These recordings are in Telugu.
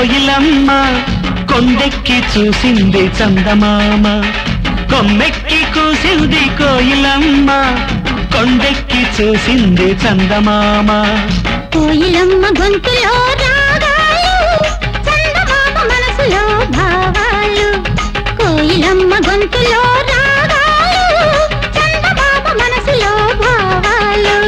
కోయిలమ్మ కొండెక్కి చూసింది చందమామ కొమ్మెక్కి కూసింది కోయిలమ్మ కొండెక్కి చూసింది చందమామ కోయిలమ్మ గొంతులో రాగాలు చందమామ మనసులో భావాలు కోయిలమ్మ గొంతులో రాగాలు చందమామ మనసులో భావాలు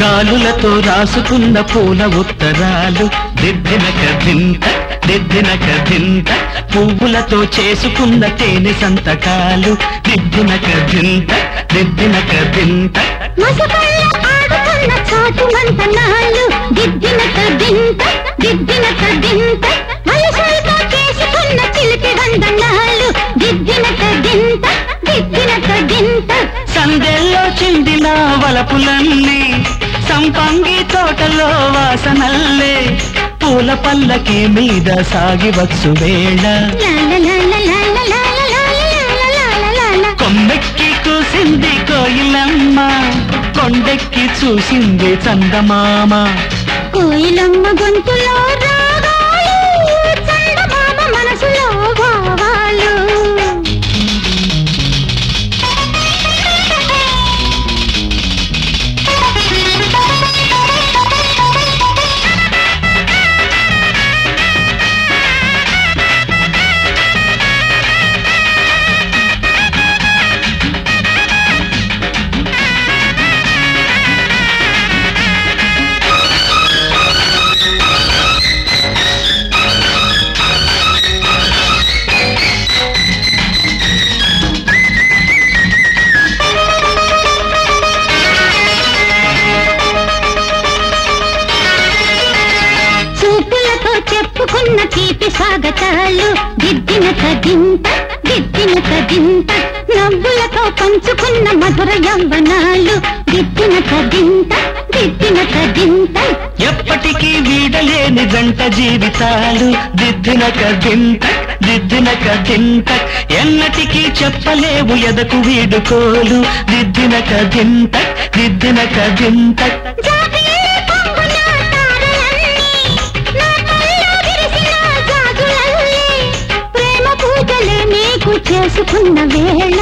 గాలులతో రాసుకున్న పూల ఉత్తరాలు దిద్దినక దింత పువ్వులతో చేసుకున్న తేనె సంతకాలు దిద్దినక దింత ఆడుకున్న చాటు మంతనాలు దిద్దినక దింత మనసులతో చేసుకున్న చిలిపి వందనాలు దిద్దినక దింత సందెల్లో చిందిన వలపులన్నీ సంపంగి తోటలో వాసనల్లే పూల పల్లకి మీద సాగివచ్చు వేళ కొమ్మెక్కి కూసింది కోయిలమ్మ కొండెక్కి చూసింది చందమామ కోయిలమ్మ గొంతులో రాగాలు చందమామ మనసులో భావాలు చెప్పుకున్న తీపి స్వాగతాలు దిద్దినక దింత నవ్వులతో పంచుకున్న మధుర యవ్వనాలు దిద్దినక దింత ఎప్పటికీ వీడలేని జంట జీవితాలు దిద్దినక దింత ఎన్నటికీ చెప్పలేవు ఎదకు వీడుకోలు దిద్దినక దింత చేసుకున్న వేళ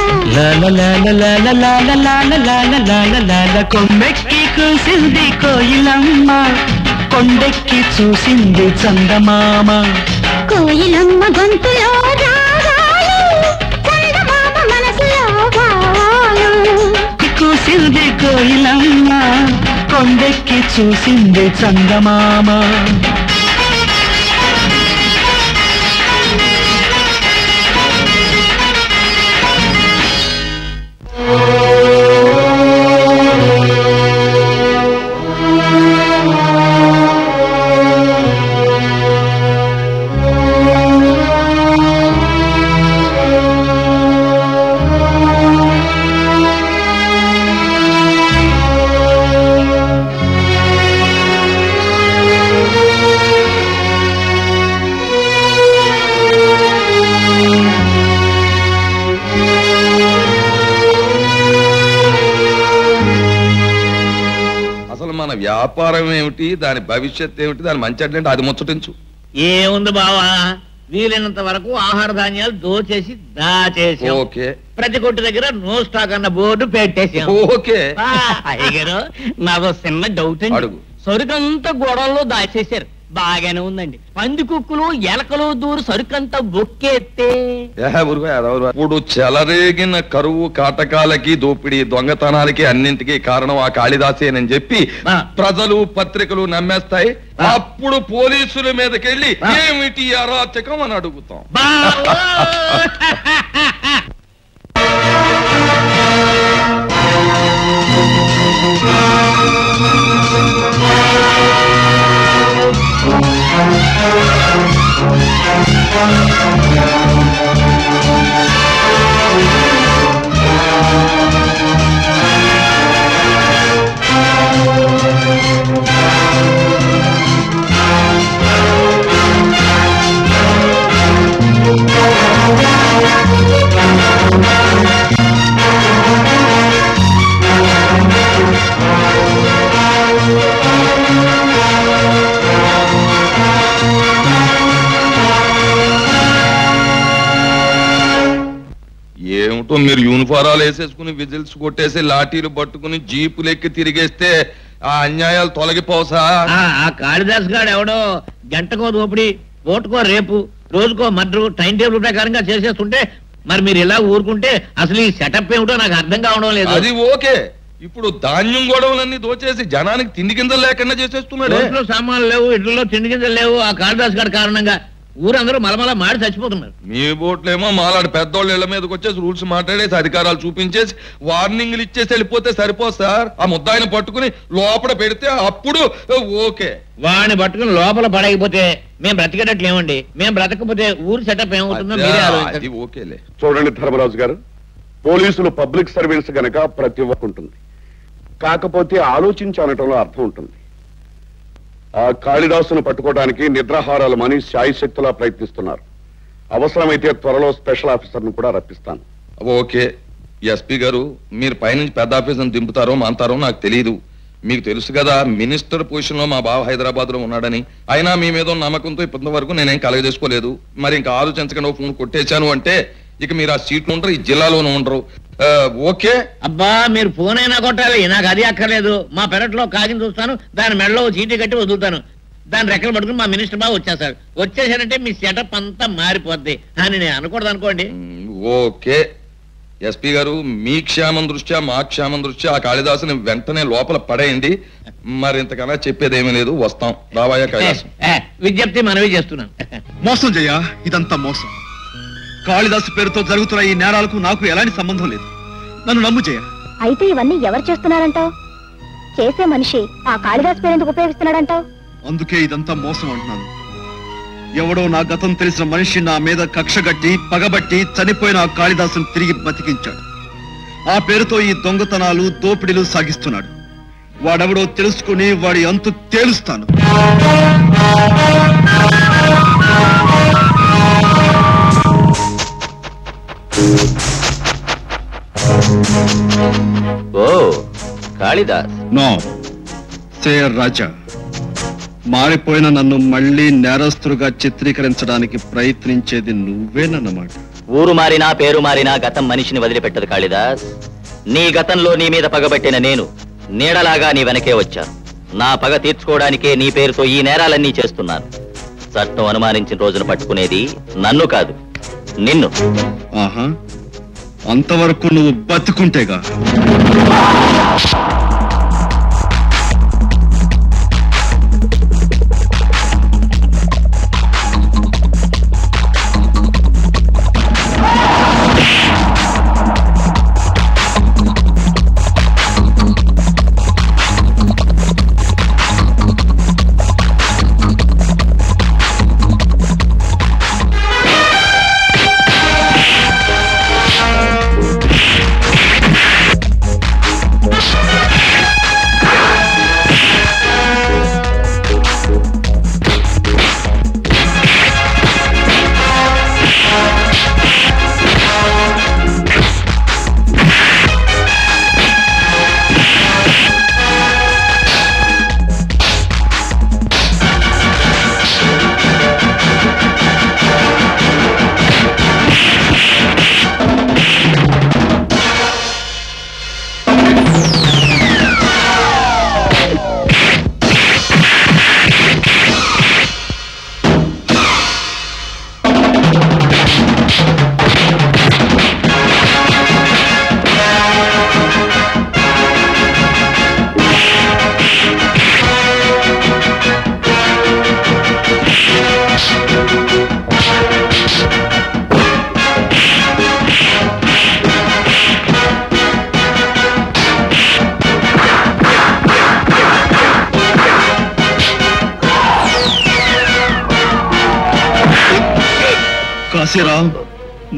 కొమ్మెక్కి కూసింది కోయిలమ్మ కొండెక్కి చూసింది చందమామ కోయిలమ్మ గొంతులో రాగాలు చందమామ మనసులో భావాలు కూసింది కోయిలమ్మ కొండెక్కి చూసింది చందమామ వ్యాపారం ఏమిటి, దాని భవిష్యత్ ఏమిటి, దాని మంచి అంటే అది ముచ్చటించు. ఏముంది బావా, వీలైనంత వరకు ఆహార ధాన్యాలు దోచేసి దాచేసి ప్రతి కొట్టు దగ్గర నో స్టాక్ అన్న బోర్డు పెట్టేసాం. అయ్యగారు నాదో చిన్న డౌట్ అండి. సరుకంతా గొడవల్లో దాచేశారు, బాగానే ఉందండి. పంది కుక్కులు ఎలకలు దూరు సరుకంతా బొక్కేస్తే ఇప్పుడు చెలరేగిన కరువు కాటకాలకి దోపిడీ దొంగతనాలకి అన్నింటికీ కారణం ఆ కాళిదాసేనని చెప్పి ప్రజలు పత్రికలు నమ్మేస్తాయి. అప్పుడు పోలీసుల మీదకెళ్ళి ఏమిటి అరాచకం అని అడుగుతాం. ఏమిటో మీరు యూనిఫారాలు వేసేసుకుని విజిల్స్ కొట్టేసి లాఠీలు పట్టుకుని జీపులు ఎక్కి తిరిగేస్తే ఆ అన్యాయాలు తొలగిపోసా? ఆ కాళిదాస్ గారు ఎవడో గంటకో దోపిడి, ఓటుకో రేపు, రోజుకో మర్డరు టైం టేబుల్ ప్రకారంగా చేసేస్తుంటే మరి మీరు ఇలా ఊరుకుంటే అసలు ఈ సెటప్ ఏమిటో నాకు అర్థం కావడం లేదు. అది ఓకే, ఇప్పుడు ధాన్యం గొడవలన్నీ దోచేసి జనానికి తిండి గింజలు లేకుండా చేసేస్తున్నాడు. ఇంట్లో సామాన్లు లేవు, ఇళ్లలో తిండి గింజలు లేవు. ఆ కాళిదాస్ గారి కారణంగా ఊరందరూ మలమల మాడి చచ్చిపోతున్నారు. మీ బోట్లేమో మాలాడు పెద్దోళ్ళ ఇళ్ల మీదకి వచ్చేసి రూల్స్ మాట్లాడేసి అధికారాలు చూపించేసి వార్నింగ్లు ఇచ్చేసి వెళ్ళిపోతే సరిపోదు సార్. ఆ ముద్దాయిని పట్టుకుని లోపల పెడితే అప్పుడు ఓకే. వాడిని పట్టుకుని లోపల పడకపోతే మేము బ్రతికేటట్లు ఏమండి? మేము బ్రతకపోతే ఊరు సెటప్ ఏమవుతుందో మీరే ఆలోచించండి. ఓకేలే. చూడండి ధర్మరాజు గారు, పోలీసులు పబ్లిక్ సర్వీస్ గనక ప్రతి ఒక్క ఉంటుంది, కాకపోతే ఆలోచించి అనటంలో అర్థం ఉంటుంది. ఆ కాళిదాసును పట్టుకోవడానికి నిద్రాహారాలు మని శాయశక్తులా ప్రయత్నిస్తున్నారు. అవసరమైతే త్వరలో స్పెషల్ ఆఫీసర్ను కూడా రప్పిస్తాను. ఓకే ఎస్పీ గారు, మీరు పైనుంచి పెద్ద ఆఫీసర్ని దింపుతారో మాంతారో నాకు తెలియదు. మీకు తెలుసు కదా మినిస్టర్ పొజిషన్ లో మా బావ హైదరాబాద్ లో ఉన్నాడని. అయినా మీ మీద నమ్మకంతో ఇప్పటి వరకు నేనేం కలగజేసుకోలేదు. మరి ఇంకా ఆలోచించకుండా ఫోన్ కొట్టేశాను అంటే ఇక మీరు ఆ సీట్లు ఉండరు, ఈ జిల్లాలోనూ ఉండరు. ఓకే. అబ్బా మీరు ఫోన్ అయినా కొట్టాలి, నాకు అది అక్కర్లేదు. మా పెరట్లో కాగితం చూస్తాను, దాని మెడలో చీటీ కట్టి వదులుతాను. దాని రెక్కలు పట్టుకుని మా మినిస్టర్ బాబు వచ్చేసాడు. వచ్చేసారంటే మీ సెటప్ అంతా మారిపోద్ది అని నేను అనకూడదు అనుకోండి. ఓకే ఎస్పీ గారు, మీ క్షేమం దృష్ట్యా మా క్షేమం దృష్ట్యా ఆ కాళిదాసుని వెంటనే లోపల పడేయండి. మరి ఇంతకన్నా చెప్పేదేమీ లేదు. వస్తాం. రావాయా కైలాసం. విజ్ఞప్తి మనవి చేస్తున్నాను. మోసం చెయ్యా, ఇదంతా మోసం. కాళిదాసు పేరుతో జరుగుతున్న ఈ నేరాలకు నాకు ఎలాంటి సంబంధం లేదు. నన్ను నమ్ము చెయ్య. అయితే ఇవన్నీ ఎవరు చేస్తున్నారంటావు? చేసే మనిషి ఆ కాళిదాస్ పేరు ఎందుకు ఉపయోగిస్తున్నాడంటావు? అందుకే ఇదంతా మోసం అంటున్నాను. ఎవడో నా గతం తెలిసిన మనిషి నా మీద కక్షగట్టి పగబట్టి చనిపోయిన ఆ కాళిదాసును తిరిగి బతికించాడు. ఆ పేరుతో ఈ దొంగతనాలు దోపిడీలు సాగిస్తున్నాడు. వాడెవడో తెలుసుకుని వాడి అంతు తేలుస్తాను. ఓ కాళిదాస్. నో సేర్ రాజా, మారిపోయిన నన్ను మళ్ళీ నేరస్తులుగా చిత్రీకరించడానికి ప్రయత్నించేది నువ్వేనన్నమాట. ఊరు మారినా పేరు మారినా గతం మనిషిని వదిలిపెట్టదు కాళిదాస్. నీ గతంలో నీ మీద పగబట్టిన నేను నీడలాగా నీ వెనకే వచ్చాను. నా పగ తీర్చుకోవడానికే నీ పేరుతో ఈ నేరాలన్నీ చేస్తున్నాను. చట్టం అనుమానించిన రోజున పట్టుకునేది నన్ను కాదు, నిన్ను. ఆహా, అంతవరకు నువ్వు బతుకుంటేగా. కాశీరాం,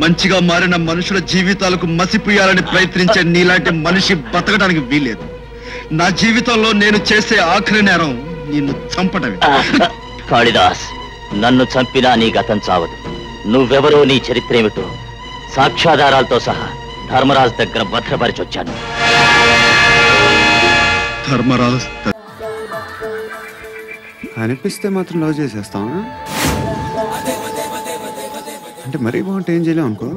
మంచిగా మారిన మనుషుల జీవితాలకు మసిపోయాలని ప్రయత్నించే నీలాంటి మనిషి బతకడానికి వీలేదు. నా జీవితంలో నేను చేసే ఆఖరి నేరం నిన్ను చంపడమే. కాళిదాస్, నన్ను చంపినా నీ గతం చావదు. నువ్వెవరో, నీ చరిత్ర ఏమిటో సాక్ష్యాధారాలతో సహా ధర్మరాజు దగ్గర భద్రపరిచొచ్చాను. ధర్మరాజ్ అనిపిస్తే మాత్రం లవ్ చేసేస్తాం అంటే మరీ బాగుంటే ఏం చేయలేం అనుకో.